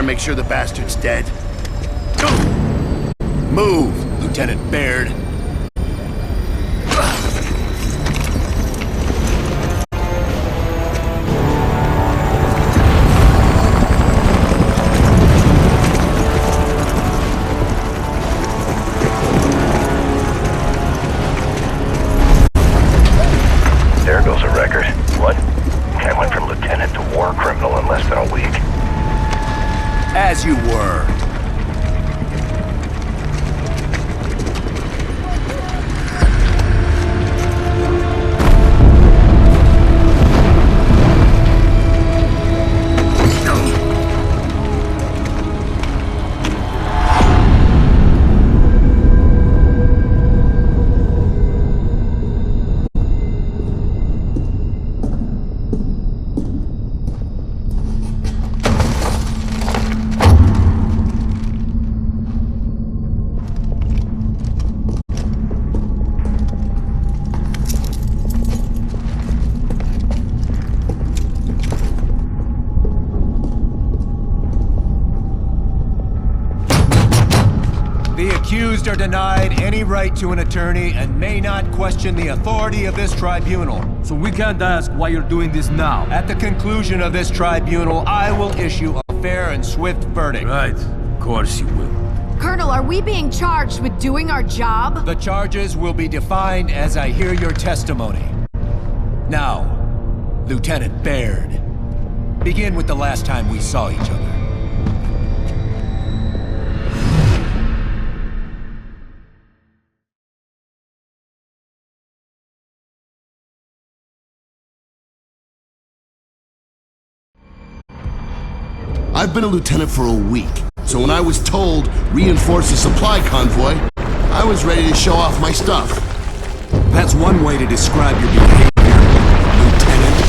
make sure the bastard's dead. Move, Lieutenant Baird. There goes a record. What? I went from lieutenant to war criminal in less than a week. As you were. The accused are denied any right to an attorney and may not question the authority of this tribunal. So we can't ask why you're doing this now. At the conclusion of this tribunal, I will issue a fair and swift verdict. Right, of course you will. Colonel, are we being charged with doing our job? The charges will be defined as I hear your testimony. Now, Lieutenant Baird, begin with the last time we saw each other. I've been a lieutenant for a week, so when I was told reinforce the supply convoy, I was ready to show off my stuff. That's one way to describe your behavior, Lieutenant.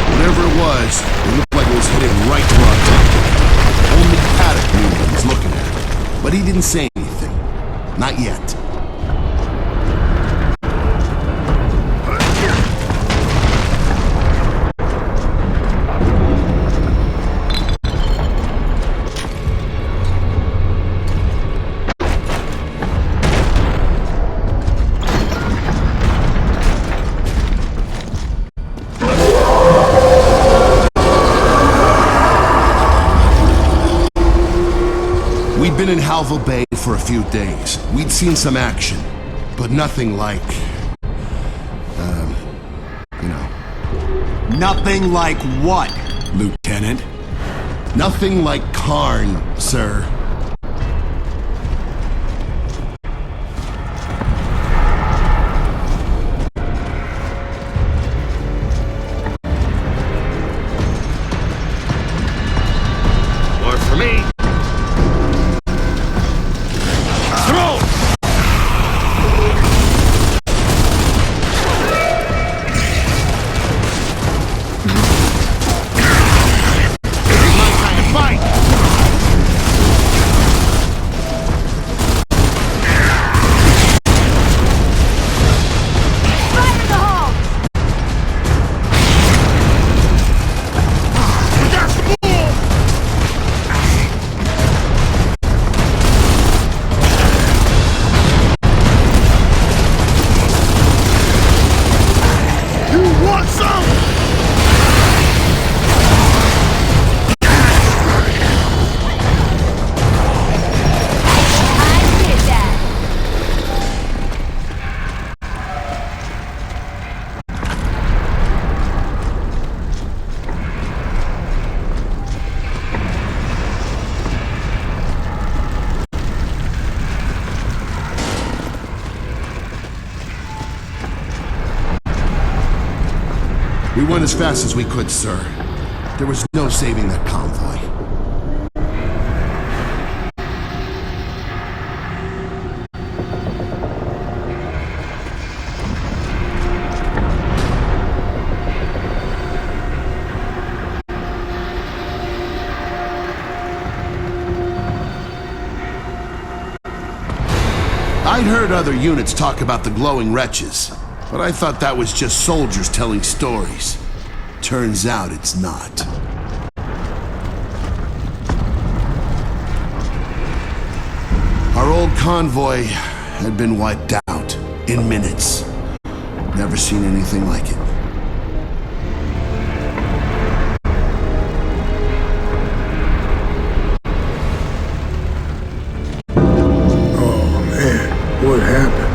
Whatever it was, it looked like it was hitting right to our target. Only Paddock knew what he was looking at, but he didn't say anything. Not yet. We'd been in Halva Bay for a few days. We'd seen some action, but nothing like, you know. Nothing like what, Lieutenant? Nothing like Karn, sir. More for me. We went as fast as we could, sir. There was no saving that convoy. I'd heard other units talk about the glowing wretches, but I thought that was just soldiers telling stories. Turns out it's not. Our old convoy had been wiped out in minutes. Never seen anything like it. Oh man, what happened?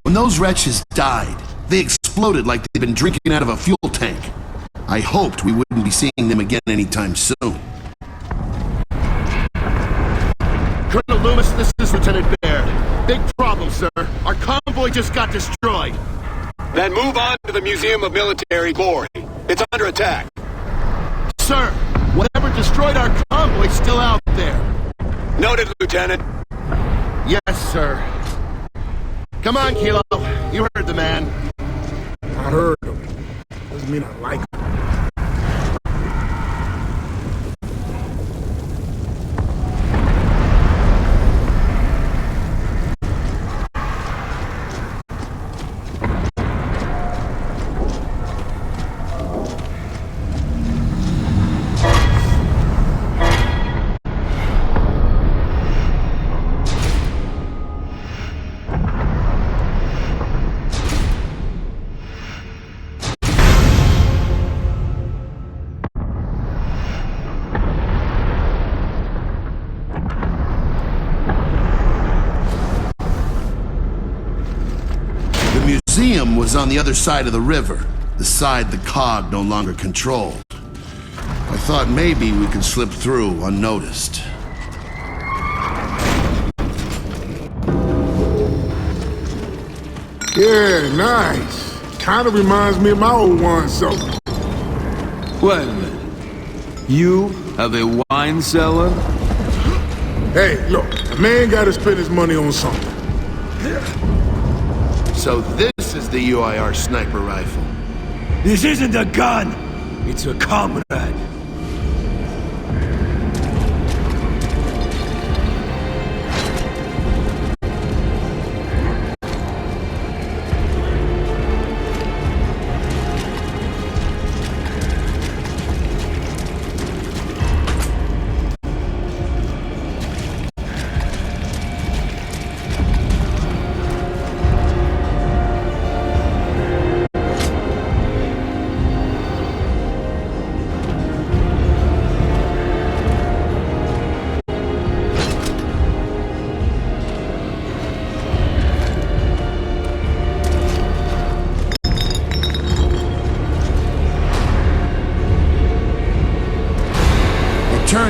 When those wretches died, they exploded like they'd been drinking out of a fuel tank. I hoped we wouldn't be seeing them again anytime soon. Colonel Loomis, this is Lieutenant Baird. Big problem, sir. Our convoy just got destroyed. Then move on to the Museum of Military Glory. It's under attack. Sir, whatever destroyed our convoy's still out there. Noted, Lieutenant. Yes, sir. Come on, Kilo. You heard the man. I heard him. Doesn't mean I like him. The museum was on the other side of the river, the side the cog no longer controlled. I thought maybe we could slip through unnoticed. Yeah, nice. Kinda reminds me of my old one, so. Well, you have a wine cellar? Hey, look, a man gotta spend his money on something. So this is the UIR sniper rifle. This isn't a gun! It's a comrade.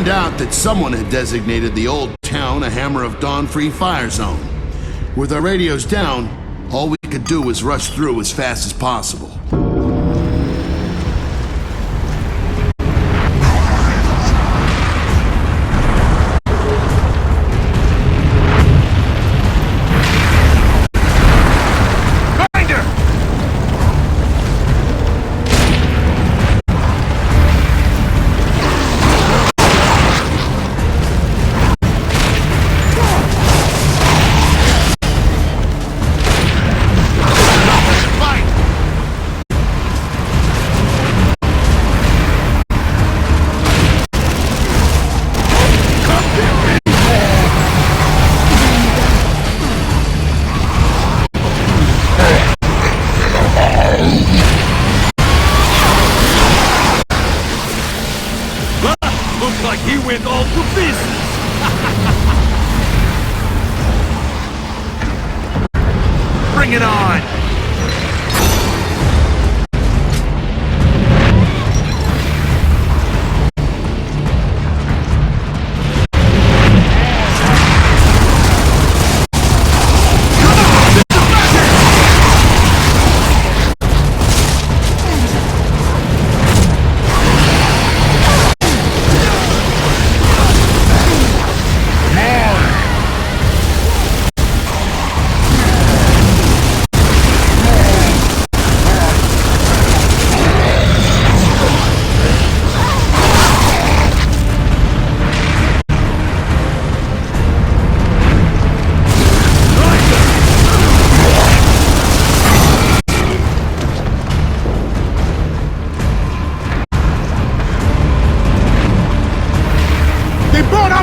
turned out that someone had designated the old town a Hammer of Dawn free fire zone. With our radios down, all we could do was rush through as fast as possible. Looks like he went all to pieces! Bring it on!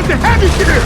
The heavy gear!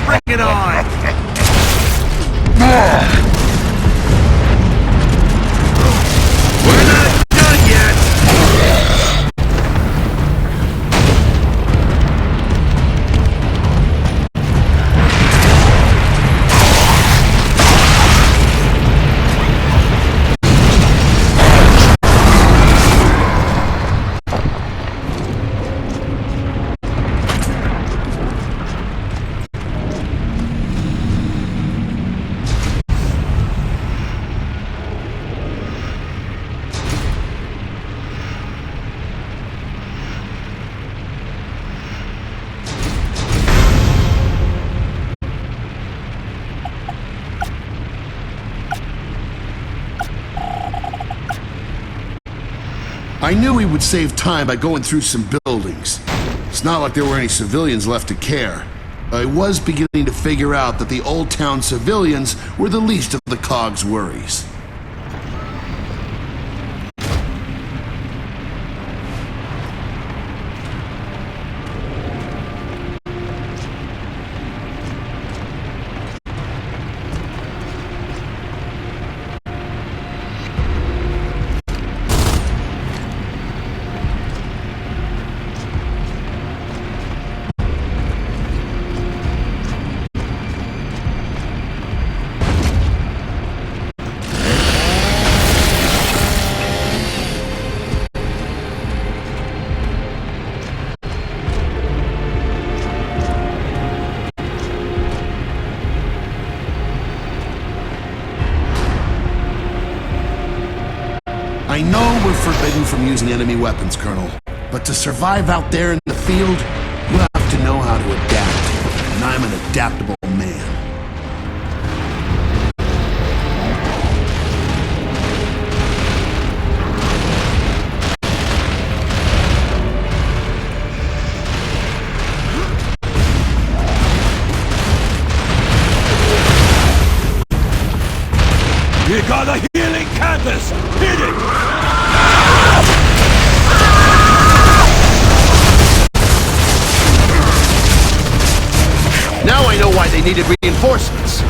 Bring it on! We're not done yet! I knew he would save time by going through some buildings. It's not like there were any civilians left to care. I was beginning to figure out that the Old Town civilians were the least of the COG's worries. forbidden from using enemy weapons, Colonel. But to survive out there in the field, you have to know how to adapt. And I'm an adaptable man. You got a healing canvas! Hit it! Now I know why they needed reinforcements.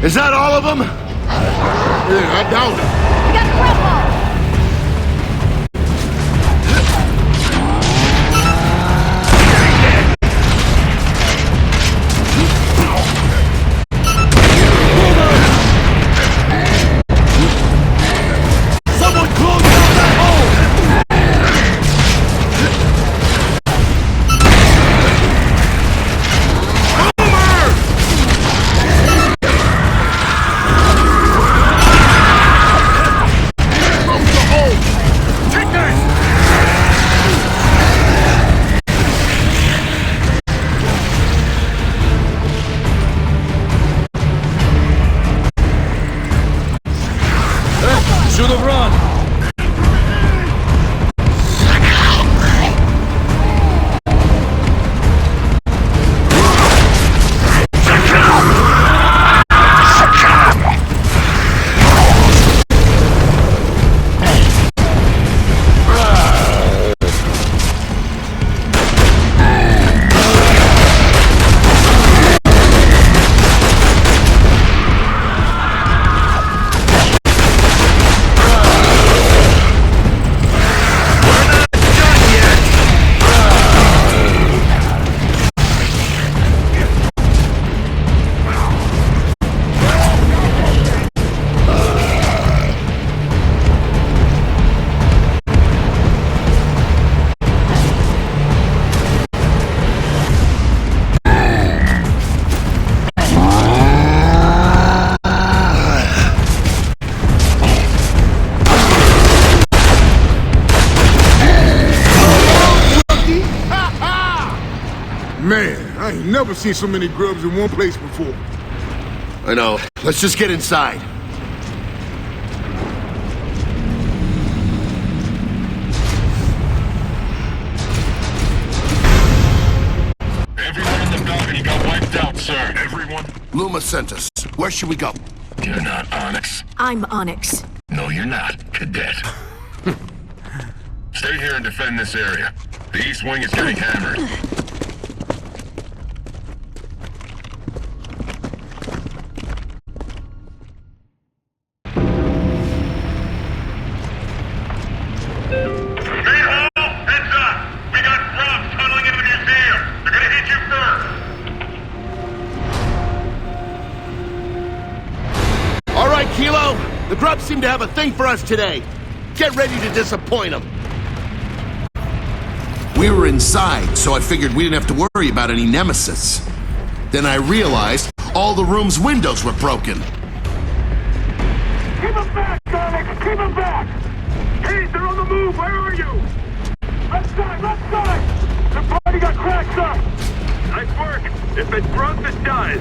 Is that all of them? Yeah, I doubt it. We got grapple! Someone close down that hole! Should have run! Man, I ain't never seen so many grubs in one place before. I know. Let's just get inside. Everyone in the balcony got wiped out, sir. Everyone? Luma sent us. Where should we go? You're not Onyx. I'm Onyx. No, you're not, Cadet. Stay here and defend this area. The East Wing is getting hammered. All right, Kilo. The grubs seem to have a thing for us today. Get ready to disappoint them. We were inside, so I figured we didn't have to worry about any nemesis. Then I realized all the room's windows were broken. Keep them back, Onyx! Keep them back! Hey, they're on the move! Where are you? Left side! Left side! The party got cracks up! Nice work! If it's grubs, it does!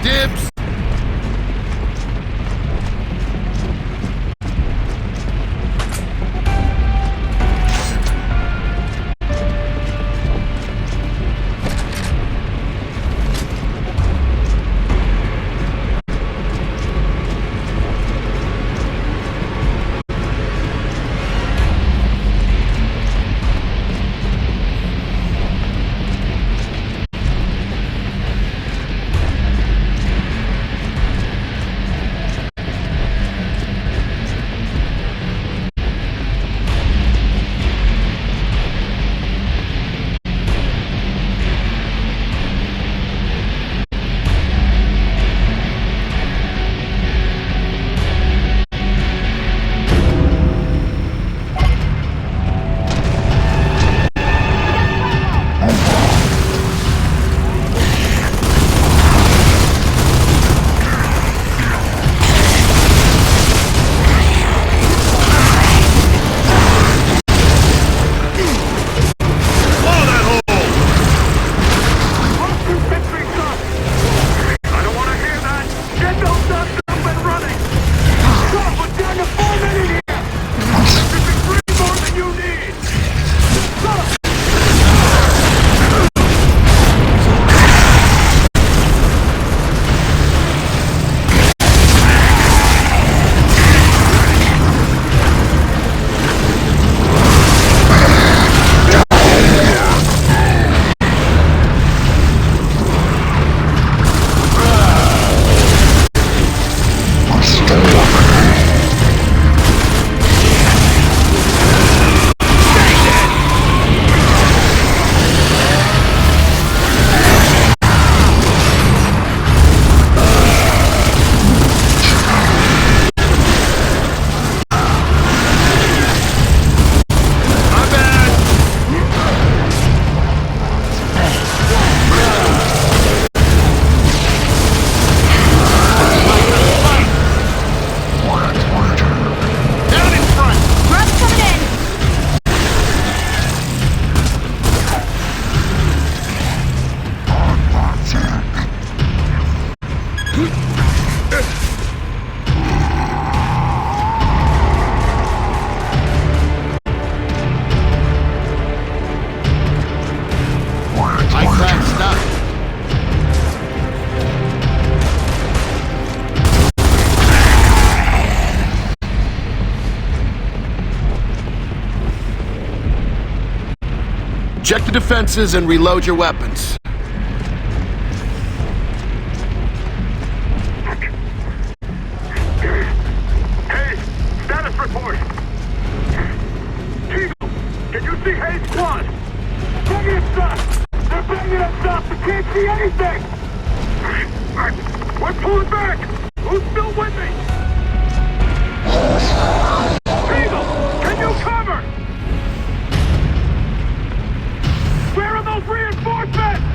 Dibs! Check the defenses and reload your weapons. Hey, status report. Eagle, can you see Hayes' squad? Bring it us! They're bringing us up! We can't see anything! We're pulling back! Who's still with me? Eagle, can you cover? Where are those reinforcements?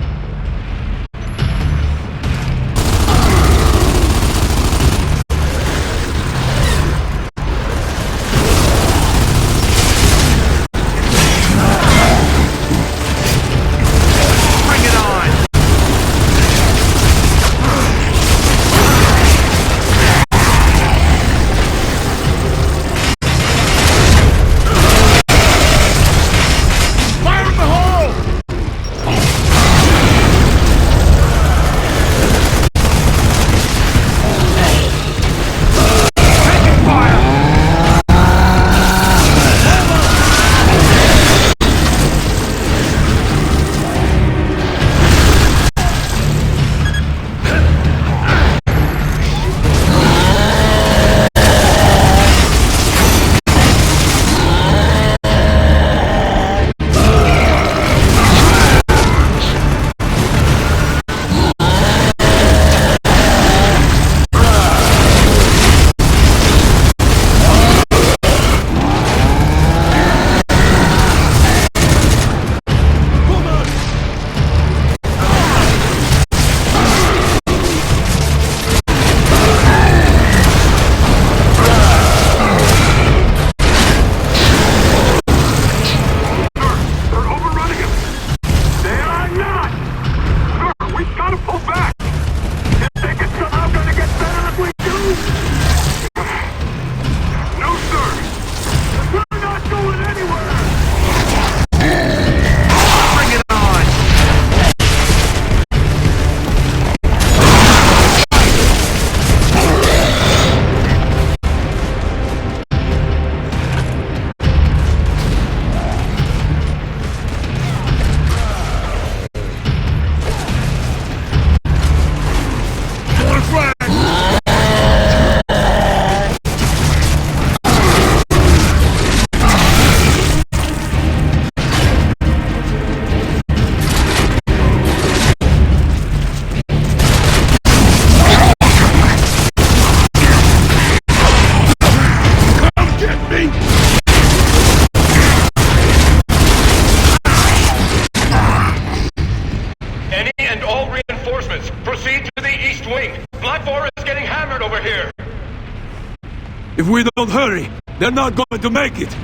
If we don't hurry, they're not going to make it!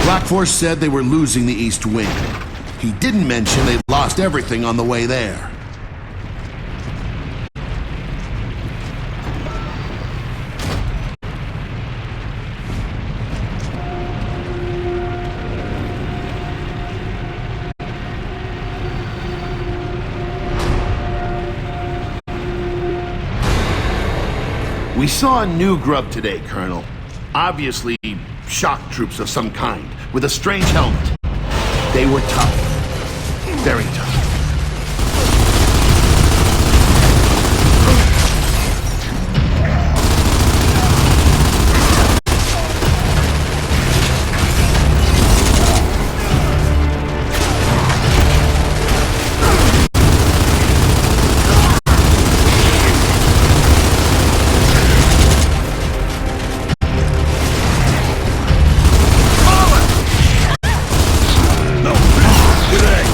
Black Force said they were losing the East Wing. He didn't mention they'd lost everything on the way there. We saw a new grub today, Colonel. Obviously, shock troops of some kind, with a strange helmet. They were tough. Very tough. No! Direct!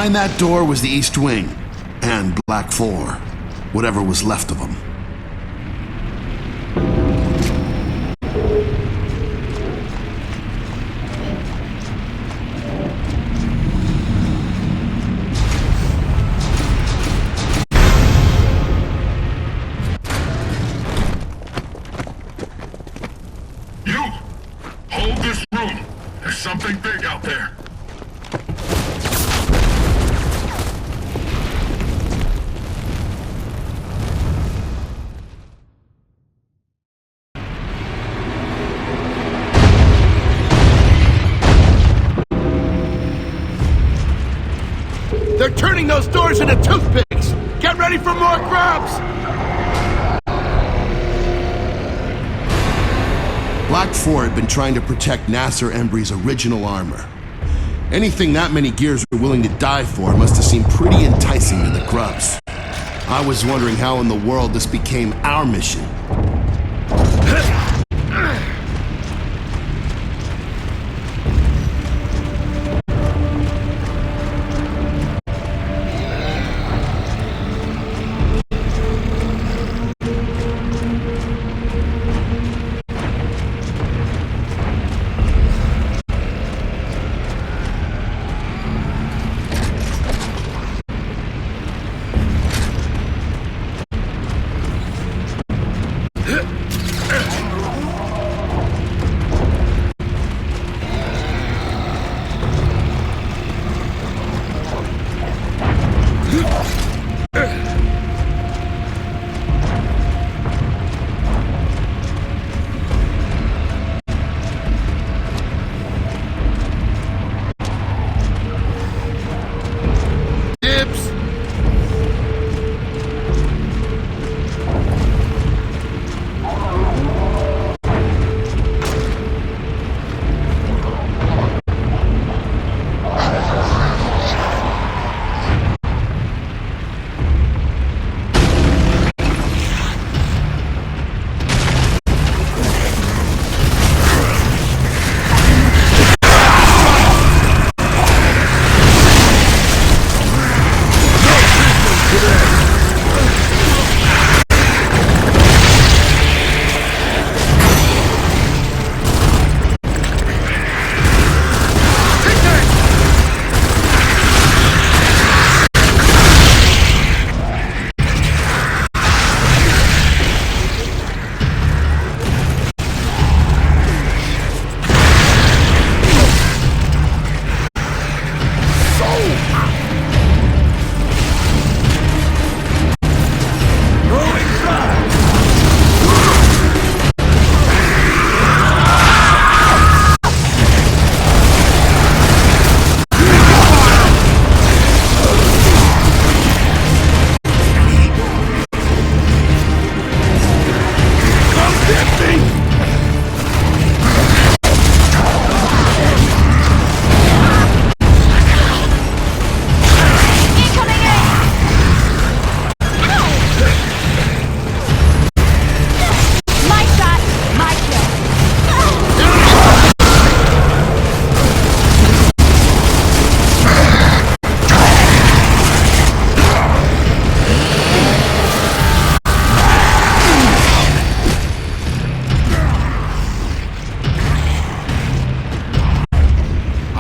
Behind that door was the East Wing, and Black 4, whatever was left of them. You! Hold this room! There's something big out there! They're turning those doors into toothpicks! Get ready for more grubs! Black 4 had been trying to protect Nasser Embry's original armor. Anything that many gears were willing to die for must have seemed pretty enticing to the grubs. I was wondering how in the world this became our mission.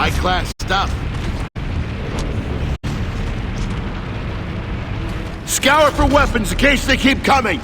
High-class stuff. Scour for weapons in case they keep coming!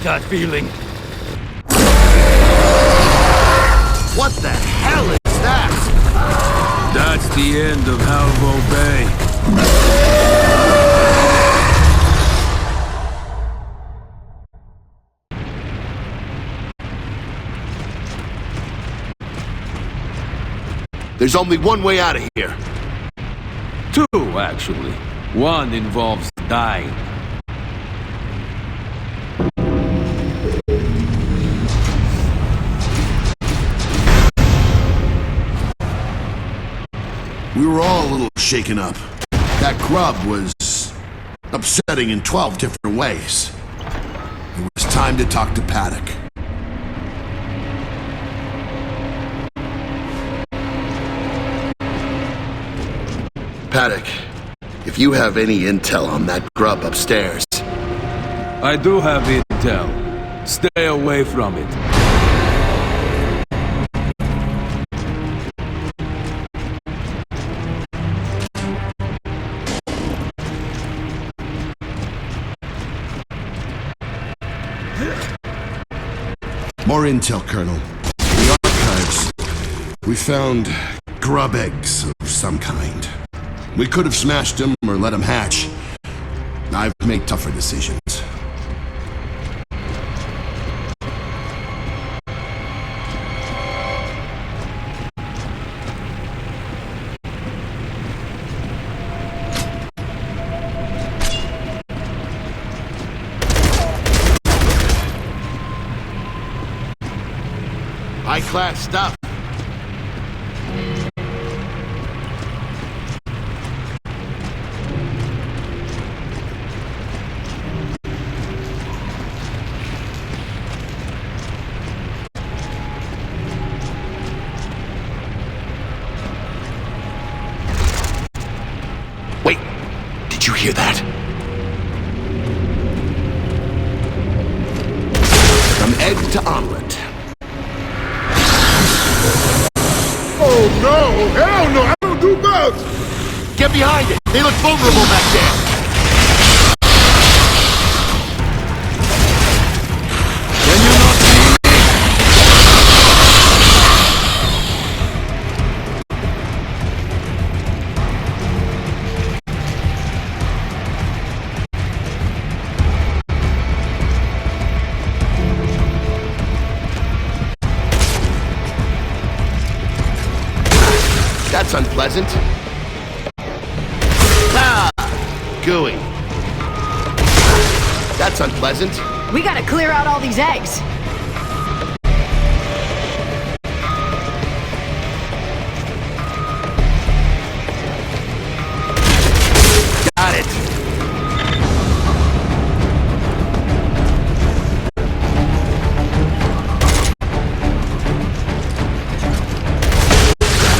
That feeling. What the hell is that? That's the end of Halvo Bay. There's only one way out of here. Two, actually. One involves dying. We were all a little shaken up. That grub was upsetting in 12 different ways. It was time to talk to Paddock. Paddock, if you have any intel on that grub upstairs... I do have intel. Stay away from it. More intel, Colonel. In the archives, we found grub eggs of some kind. We could have smashed them or let them hatch. I've made tougher decisions. High-class stuff. Wait, did you hear that? From egg to omelet. Oh no! Hell no! I don't do bugs! Get behind it! They look vulnerable back there! Can you not see me? unpleasant. Ah! Gooey. That's unpleasant. We gotta clear out all these eggs. Got it.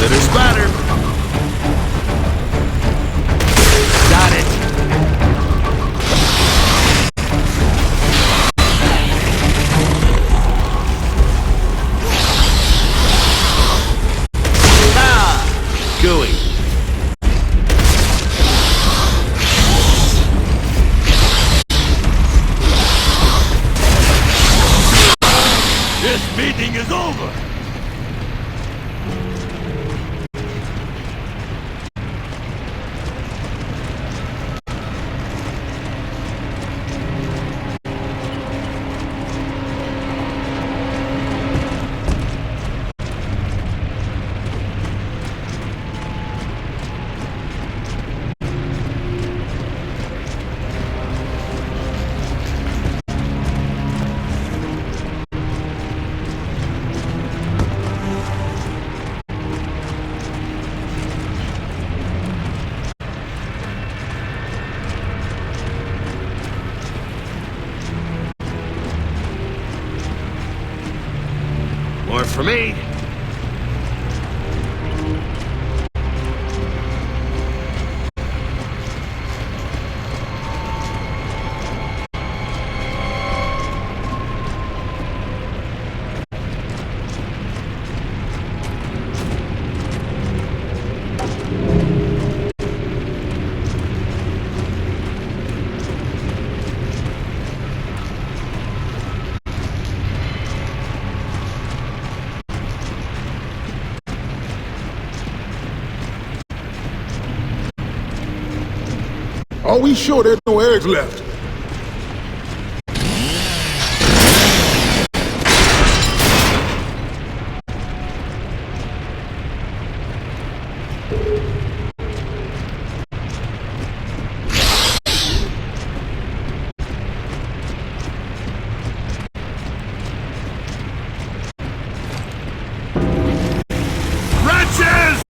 Litter splatter. Got it. Ah! Gooey. This meeting is over! More for me. Are we sure there's no eggs left? Wretches!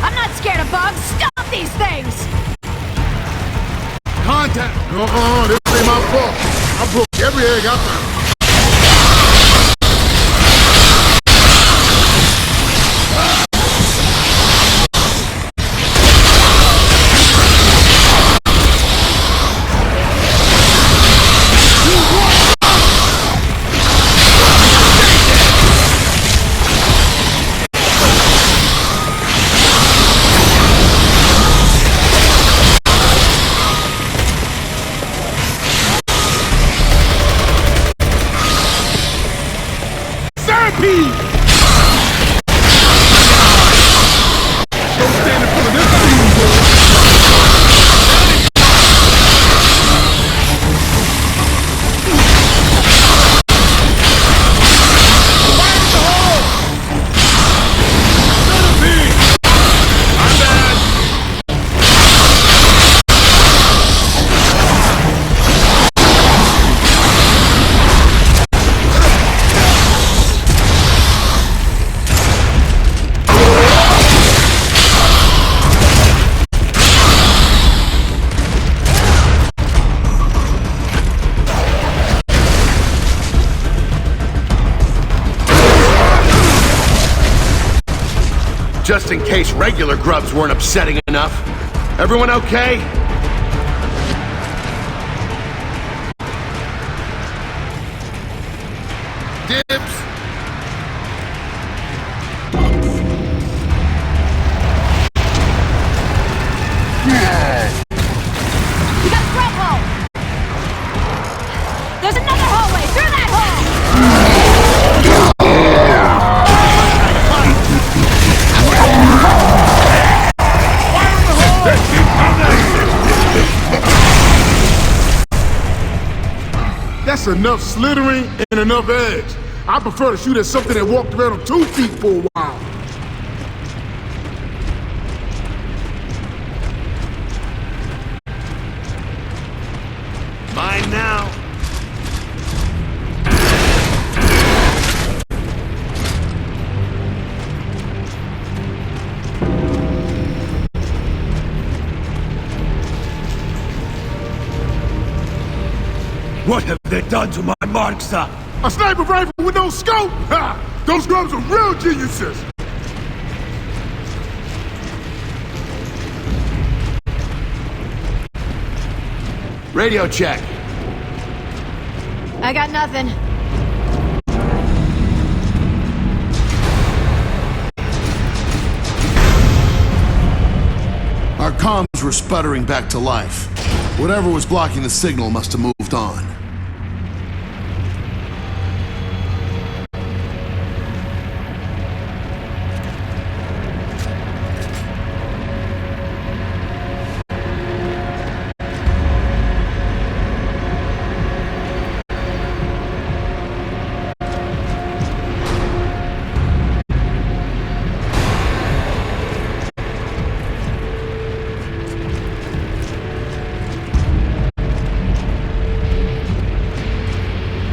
I'm not scared of bugs. Stop these things! Contact! This ain't my fault. I broke every egg I found. Just in case regular grubs weren't upsetting enough. Everyone okay? Dibs! We got threat hole! There's another hallway through that hole! That's enough slithering and enough eggs. I prefer to shoot at something that walked around on 2 feet for a while. What have they done to my mark, sir? A sniper rifle with no scope? Ha! Those grubs are real geniuses! Radio check. I got nothing. Our comms were sputtering back to life. Whatever was blocking the signal must have moved on.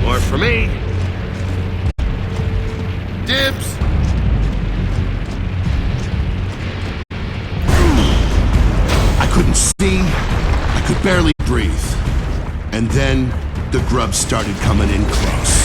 More for me. Dibs. I couldn't see, I could barely breathe. And then, the grubs started coming in close.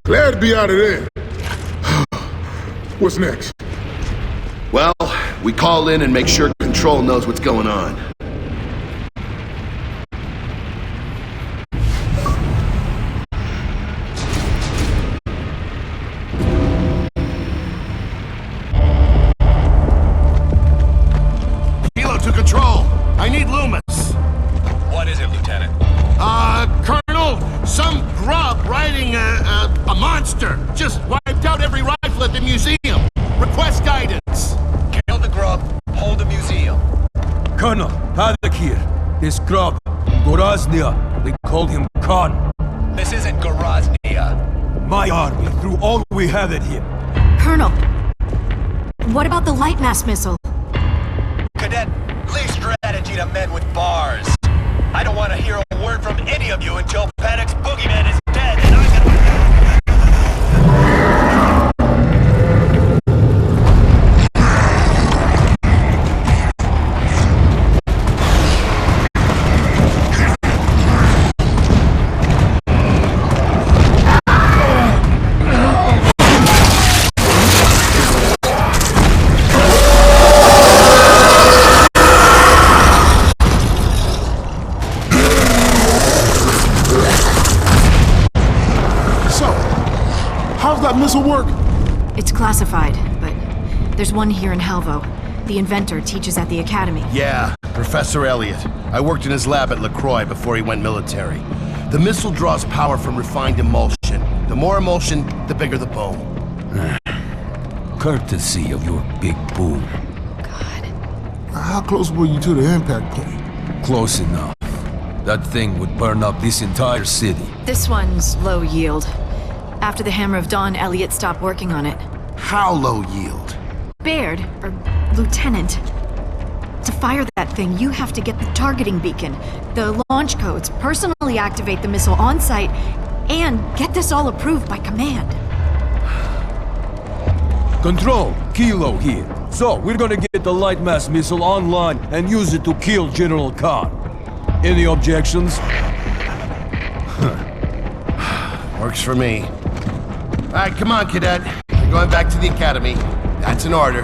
Glad to be out of there. What's next? Well, we call in and make sure Control knows what's going on. Kilo to Control. I need Loomis. What is it, Lieutenant? Colonel, some grub riding a monster just wiped out every rifle at the museum. Request guidance. Kill the grub, hold the museum. Colonel, Paddock here. This grub, Goraznia, they called him Khan. This isn't Goraznia. My army threw all we had at him. Colonel, what about the light mass missile? Cadet, leave strategy to men with bars. I don't want to hear a word from any of you until Panic's boogeyman is dead and I can... How's that missile work? It's classified, but there's one here in Halvo. The inventor teaches at the academy. Yeah, Professor Elliot. I worked in his lab at LaCroix before he went military. The missile draws power from refined emulsion. The more emulsion, the bigger the boom. Courtesy of your big boom. God. How close were you to the impact point? Close enough. That thing would burn up this entire city. This one's low yield. After the Hammer of Dawn, Elliot stopped working on it. How low yield? Baird, or Lieutenant, to fire that thing, you have to get the targeting beacon, the launch codes, personally activate the missile on site, and get this all approved by command. Control, Kilo here. So, we're gonna get the light mass missile online and use it to kill General Khan. Any objections? Works for me. All right, come on, Cadet. We're going back to the academy. That's an order.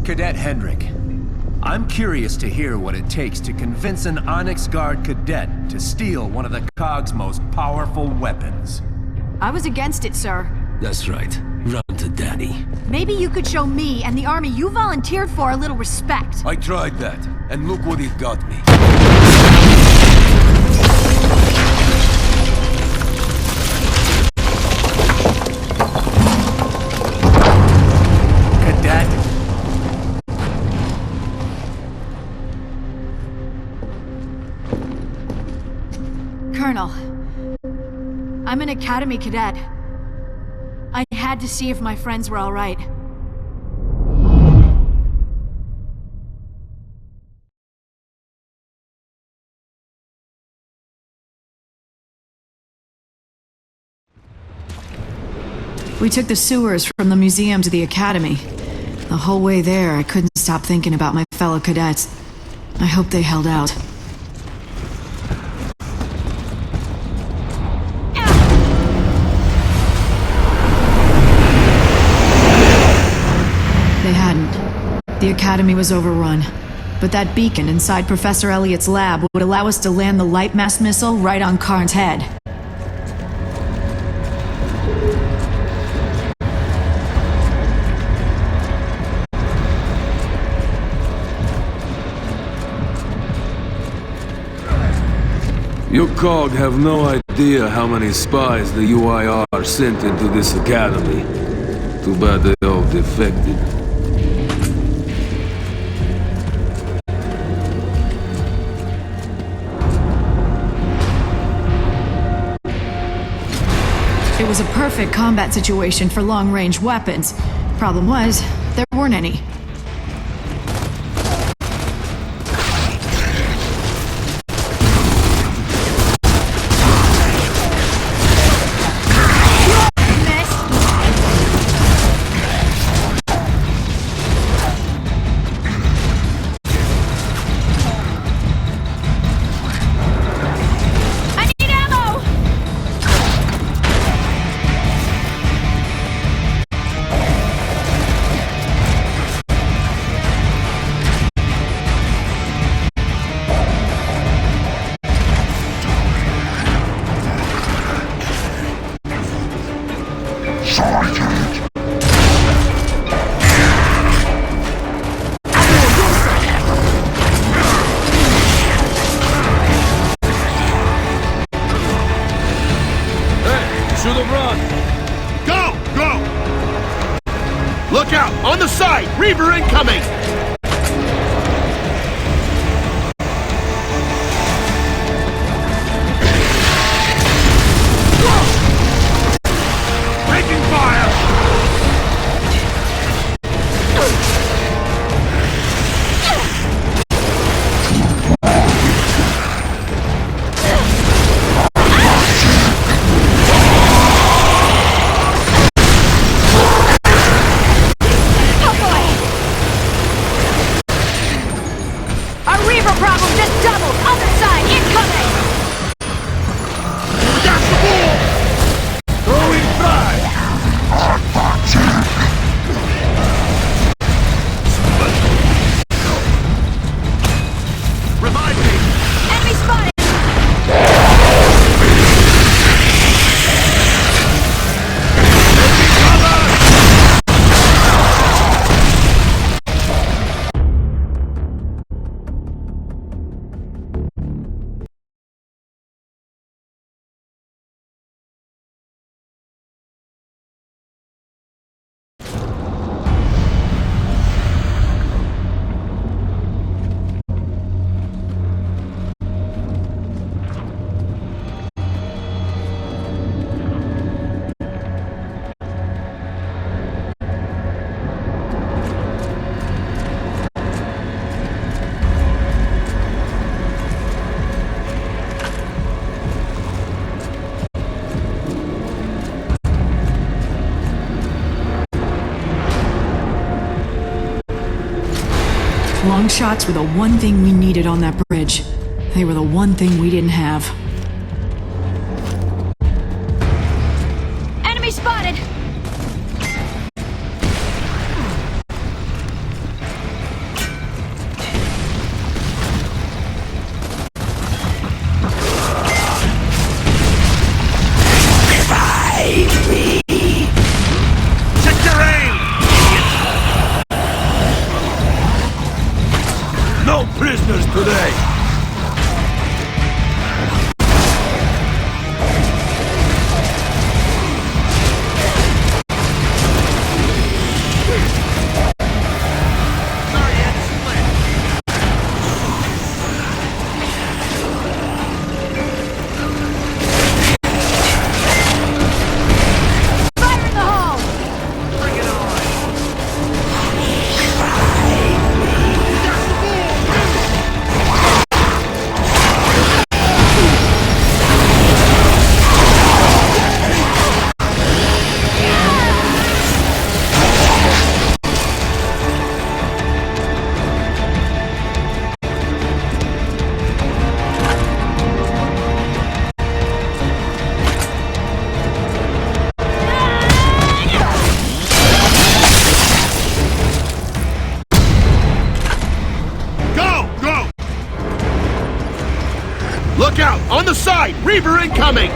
Cadet Hendrik, I'm curious to hear what it takes to convince an Onyx Guard cadet to steal one of the COG's most powerful weapons. I was against it, sir. That's right. Run to Daddy. Maybe you could show me and the army you volunteered for a little respect. I tried that, and look what it got me. Cadet? Colonel, I'm an academy cadet. I had to see if my friends were all right. We took the sewers from the museum to the academy. The whole way there, I couldn't stop thinking about my fellow cadets. I hope they held out. They hadn't. The academy was overrun. But that beacon inside Professor Elliot's lab would allow us to land the light mass missile right on Karn's head. You COG have no idea how many spies the UIR sent into this academy. Too bad they all defected. It was a perfect combat situation for long-range weapons. Problem was, there weren't any. Should have run! Go! Go! Look out! On the side! Reaver incoming! Reaver problem just doubled! Other side, incoming! We got the ball! Throwing fire! Revive me! Enemy spotted! Long shots were the one thing we needed on that bridge. They were the one thing we didn't have. Enemy spotted! Check your aim! No prisoners today! Fire in the hole! Bring it on! Go! Go! Look out! On the side! Reaver incoming!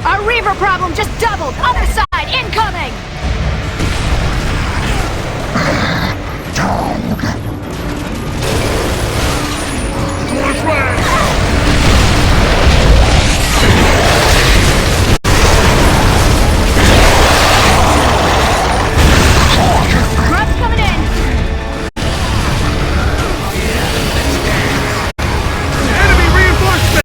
Our Reaver problem just doubled! Other side, incoming! Towards right! Grub's coming in! Enemy reinforcement!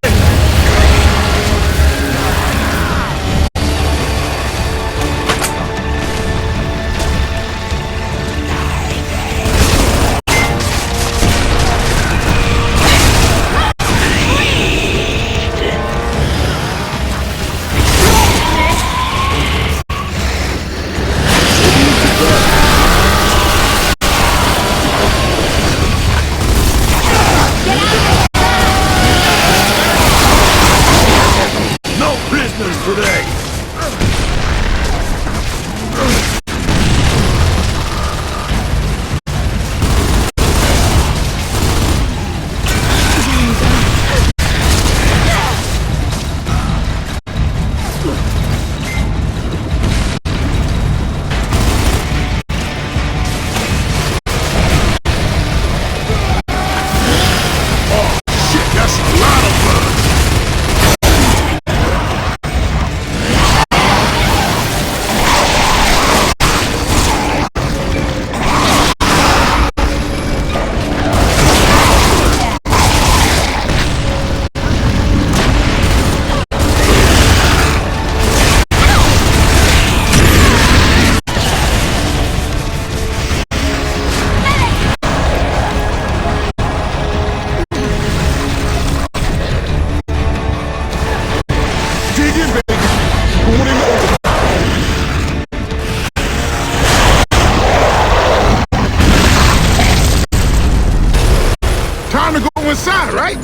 inside, right?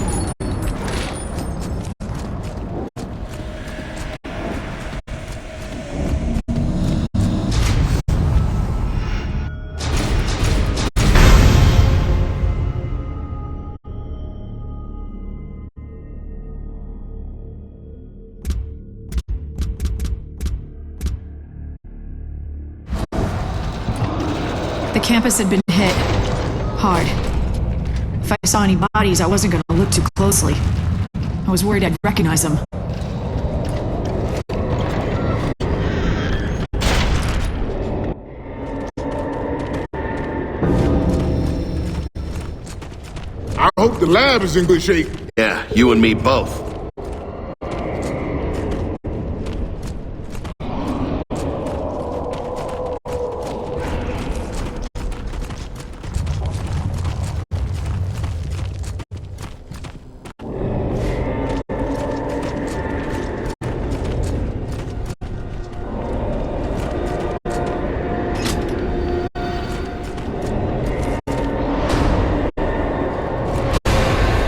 The campus had been hit. Hard. If I saw any bodies, I wasn't gonna look too closely. I was worried I'd recognize them. I hope the lab is in good shape. Yeah, you and me both.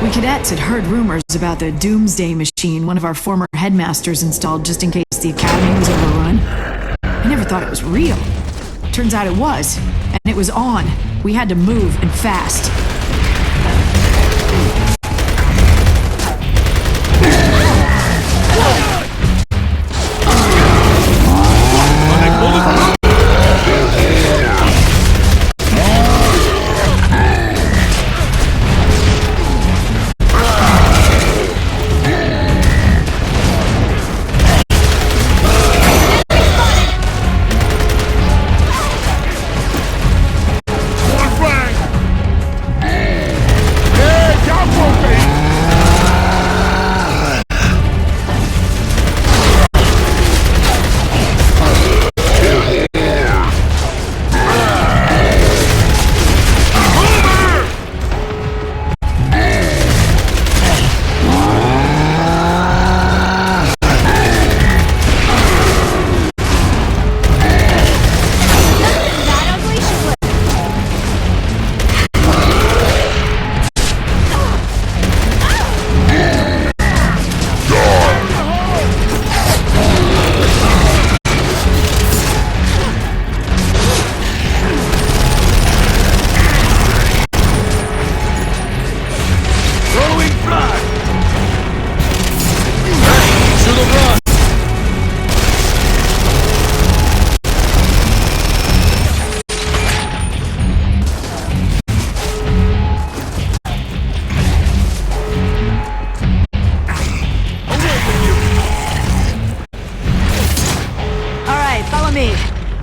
We cadets had heard rumors about the Doomsday Machine one of our former headmasters installed just in case the academy was overrun. I never thought it was real. Turns out it was, and it was on. We had to move, and fast.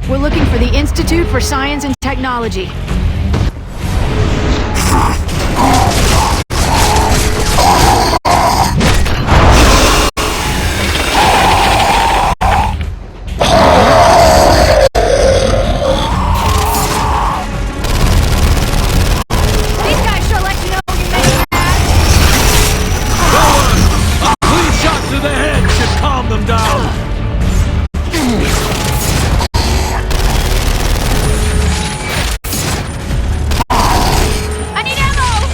We're looking for the Institute for Science and Technology. These guys sure let you know when you make it bad. A clean shot to the head should calm them down. I need ammo!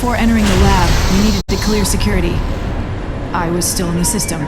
before entering the lab, we needed to clear security. I was still in the system.